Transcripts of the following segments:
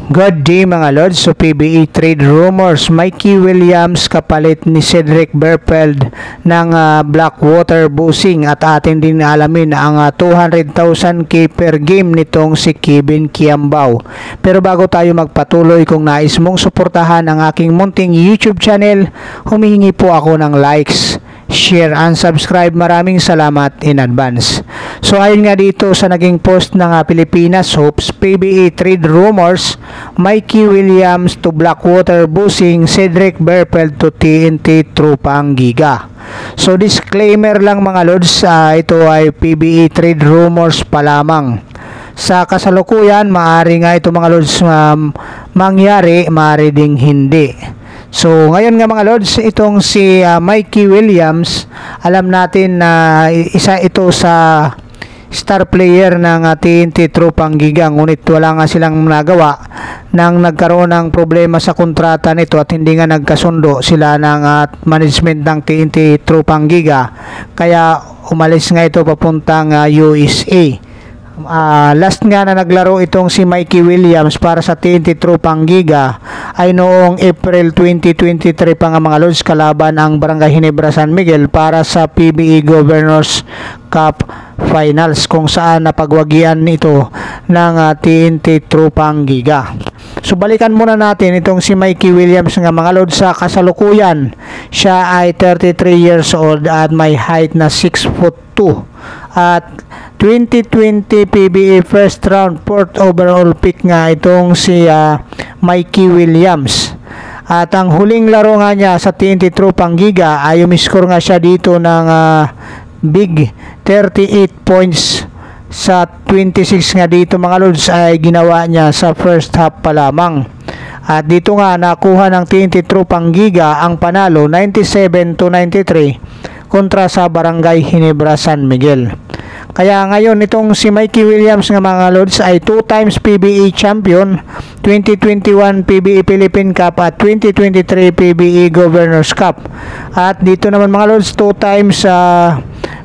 Good day mga Lods. So PBA trade rumors, Mikey Williams kapalit ni Cedric Berpeld ng Blackwater Busing at atin din alamin ang 200,000 per game nitong si Kevin Kiambao. Pero bago tayo magpatuloy, kung nais mong suportahan ang aking munting YouTube channel, humihingi po ako ng likes, share and subscribe. Maraming salamat in advance. So ayon nga dito sa naging post ng Pilipinas Hoops, PBA trade rumors, Mikey Williams to Blackwater Busing, Cedric Berpeld to TNT Tropang Giga. So disclaimer lang mga Lods, ito ay PBA trade rumors pa lamang. Sa kasalukuyan, maaari nga ito mga Lods mangyari, maaari ding hindi. So ngayon nga mga Lods, itong si Mikey Williams, alam natin na isa ito sa star player ng TNT Tropang Giga, ngunit wala nga silang nagawa nang nagkaroon ng problema sa kontrata nito at hindi nga nagkasundo sila ng management ng TNT Tropang Giga, kaya umalis nga ito papuntang USA. Last nga na naglaro itong si Mikey Williams para sa TNT Tropang Giga ay noong April 2023 pa nga mga Lods, kalaban ang Barangay Ginebra San Miguel para sa PBA Governors Cup Finals, kung saan napagwagian nito ng TNT Tropang Giga. So balikan muna natin itong si Mikey Williams nga mga Lods. Sa kasalukuyan, siya ay 33 years old at may height na 6'2" at 2020 PBA first round 4th overall pick nga itong si Mikey Williams. At ang huling laro nga niya sa TNT Tropang Giga ay umiscore nga siya dito ng big 38 points sa 26 nga dito mga Lods ay ginawa niya sa first half pa lamang. At dito nga nakuha ng TNT Tropang Giga ang panalo 97-93 kontra sa Barangay Ginebra San Miguel. Kaya ngayon itong si Mikey Williams nga mga Lods ay 2 times PBA champion, 2021 PBA Philippine Cup at 2023 PBA Governors Cup. At dito naman mga Lods, 2 times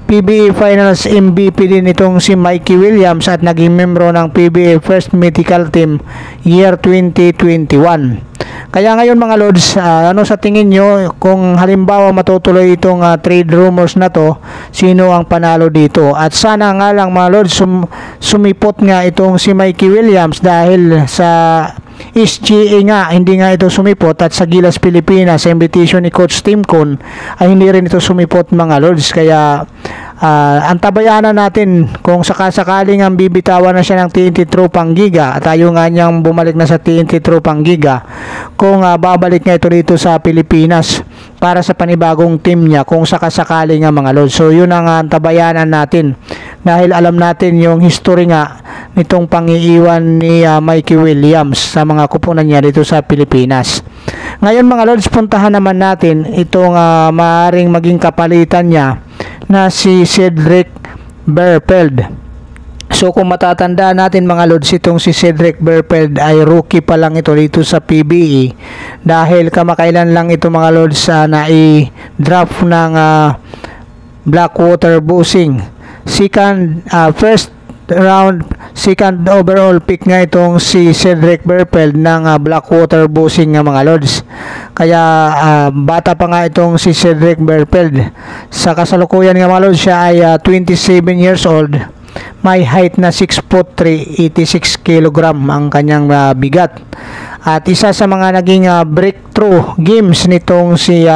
PBA Finals MVP din itong si Mikey Williams at naging membro ng PBA First Medical Team year 2021. Kaya ngayon mga Lods, ano sa tingin nyo, kung halimbawa matutuloy itong trade rumors na to, sino ang panalo dito? At sana nga lang mga Lods, sumipot nga itong si Mikey Williams, dahil sa SGA nga hindi nga ito sumipot, at sa Gilas Pilipinas sa invitation ni Coach Tim Con ay hindi rin ito sumipot mga Lods. Kaya antabayanan natin kung sakasakaling ang bibitawan na siya ng TNT Tropang Giga at tayo nga niyang bumalik na sa TNT Tropang Giga, kung babalik nga ito dito sa Pilipinas para sa panibagong team niya kung sakasakaling nga mga Lods. So yun ang antabayanan natin, dahil alam natin yung history nga nitong pangiiwan ni Mikey Williams sa mga kupunan niya dito sa Pilipinas. Ngayon mga Lods, puntahan naman natin itong maaaring maging kapalitan niya na si Cedric Berpeld. So kung matatandaan natin mga Lods, itong si Cedric Berpeld ay rookie pa lang ito dito sa PBA, dahil kamakailan lang ito mga Lods na i-draft ng Blackwater Busing. First round, second overall pick nga itong si Cedric Berpeld ng Blackwater Busing nga mga Lods. Kaya bata pa nga itong si Cedric Berpeld. Sa kasalukuyan nga mga Lods, siya ay 27 years old. May height na 6'3", 86 kg ang kanyang bigat. At isa sa mga naging breakthrough games nitong si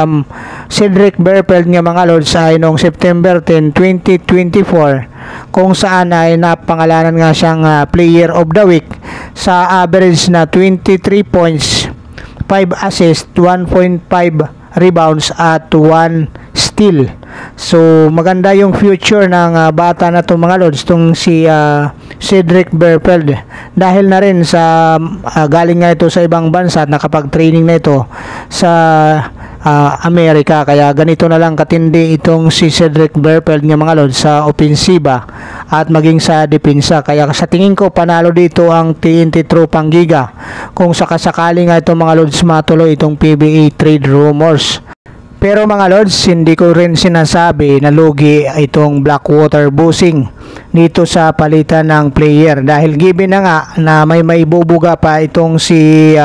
Cedric Berpeld nga mga Lods ay noong September 10, 2024, kung saan ay napangalanan nga siyang Player of the Week sa average na 23 points, 5 assists, 1.5 rebounds at 1 steal. So maganda yung future ng bata na to mga Lods, tong si Cedric Berpeld, dahil na rin sa galing nga ito sa ibang bansa at nakapag-training na ito sa Amerika. Kaya ganito na lang katindi itong si Cedric Berpeld nga mga Lods sa opensiba at maging sa depensa. Kaya sa tingin ko panalo dito ang TNT Tropang Giga kung sakasakali nga itong mga Lods matuloy itong PBA trade rumors. Pero mga Lods, hindi ko rin sinasabi na lugi itong Blackwater Busing dito sa palitan ng player, dahil given na nga na may maibubuga pa itong si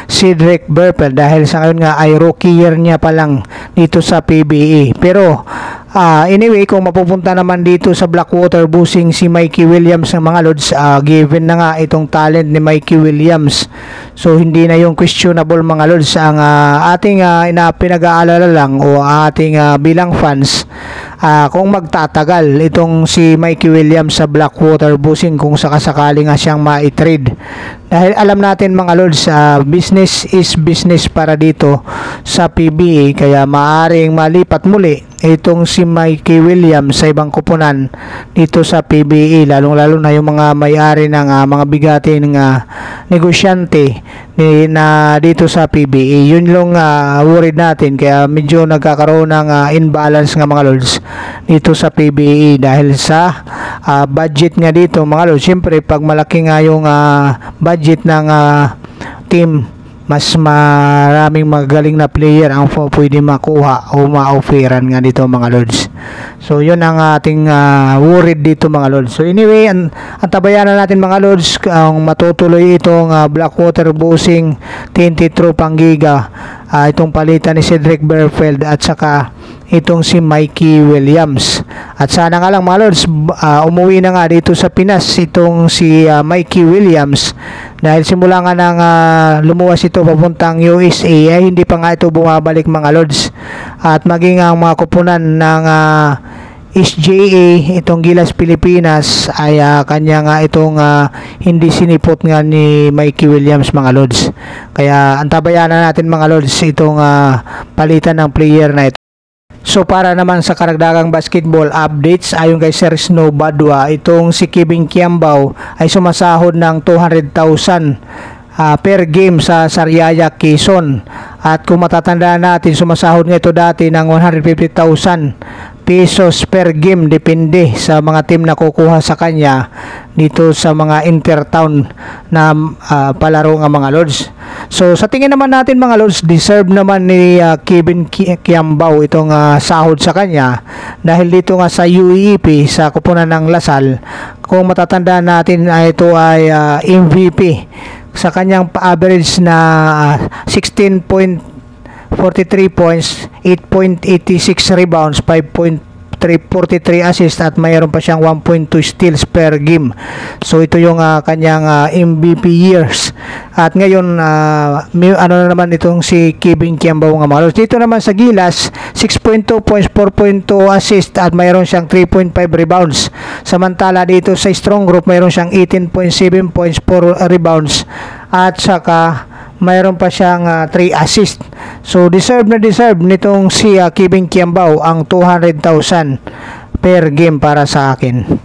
Cedric Burpel, dahil sa ngayon nga ay rookie year niya pa lang dito sa PBA. Pero anyway, kung mapupunta naman dito sa Blackwater Busing si Mikey Williams ng mga Lods, given na nga itong talent ni Mikey Williams, so hindi na yung questionable mga Lods. Ang ating pinag-aalala lang o ating bilang fans, kung magtatagal itong si Mikey Williams sa Blackwater Busing kung sakasakali nga siyang ma-trade, dahil alam natin mga Lods, business is business para dito sa PBA, kaya maaring malipat muli itong si Mikey Williams sa ibang kupunan dito sa PBA, lalong-lalo na yung mga may-ari ng mga bigating negosyante na dito sa PBA. Yun lang worried natin, kaya medyo nagkakaroon ng imbalance nga mga Lods dito sa PBA dahil sa budget nga dito mga Lods. Siyempre pag malaki nga yung budget ng team, mas maraming magaling na player ang pwede makuha o ma-offeran nga dito mga Lods. So yun ang ating worried dito mga Lods. So anyway, antabayan na natin mga Lods ang matutuloy itong Blackwater Busing 23 Panggiga, itong palitan ni Cedric Burfeld at saka itong si Mikey Williams. At sana nga lang mga Lods, umuwi na nga dito sa Pinas itong si Mikey Williams, dahil simula nga nang lumuwas ito papuntang USA ay hindi pa nga ito bumabalik mga Lods. At maging ang mga kupunan ng SJA, itong Gilas Pilipinas, ay kanya nga itong hindi sinipot nga ni Mikey Williams mga Lods. Kaya antabayan na natin mga Lods itong palitan ng player na ito. So para naman sa karagdagang basketball updates, ayon kay Sir Snow Badwa, itong si Kevin Kiambao ay sumasahod ng 200,000 per game sa Sariaya, Quezon. At kung matatandaan natin, sumasahod nga ito dati ng 150,000 pesos per game, depende sa mga team na kukuha sa kanya dito sa mga intertown na palaro nga mga Lods. So sa tingin naman natin mga Lods, deserve naman ni Kevin Kiambao itong sahod sa kanya, dahil dito nga sa UEP sa kupunan ng Lasal, kung matatandaan natin, ito ay MVP sa kanyang average na 16.43 points, 8.86 rebounds, 5.43 assists at mayroon pa siyang 1.2 steals per game. So ito yung kanyang MVP years. At ngayon ano na naman itong si Kevin Kiambao nga mga Lods. Dito naman sa Gilas, 6.2 points, 4.2 assists at mayroon siyang 3.5 rebounds. Samantala dito sa Strong Group, mayroon siyang 18.7 points, 4 rebounds at saka mayroon pa siyang 3 assists. So deserve na deserve nitong si Kevin Kiambao ang 200,000 per game para sa akin.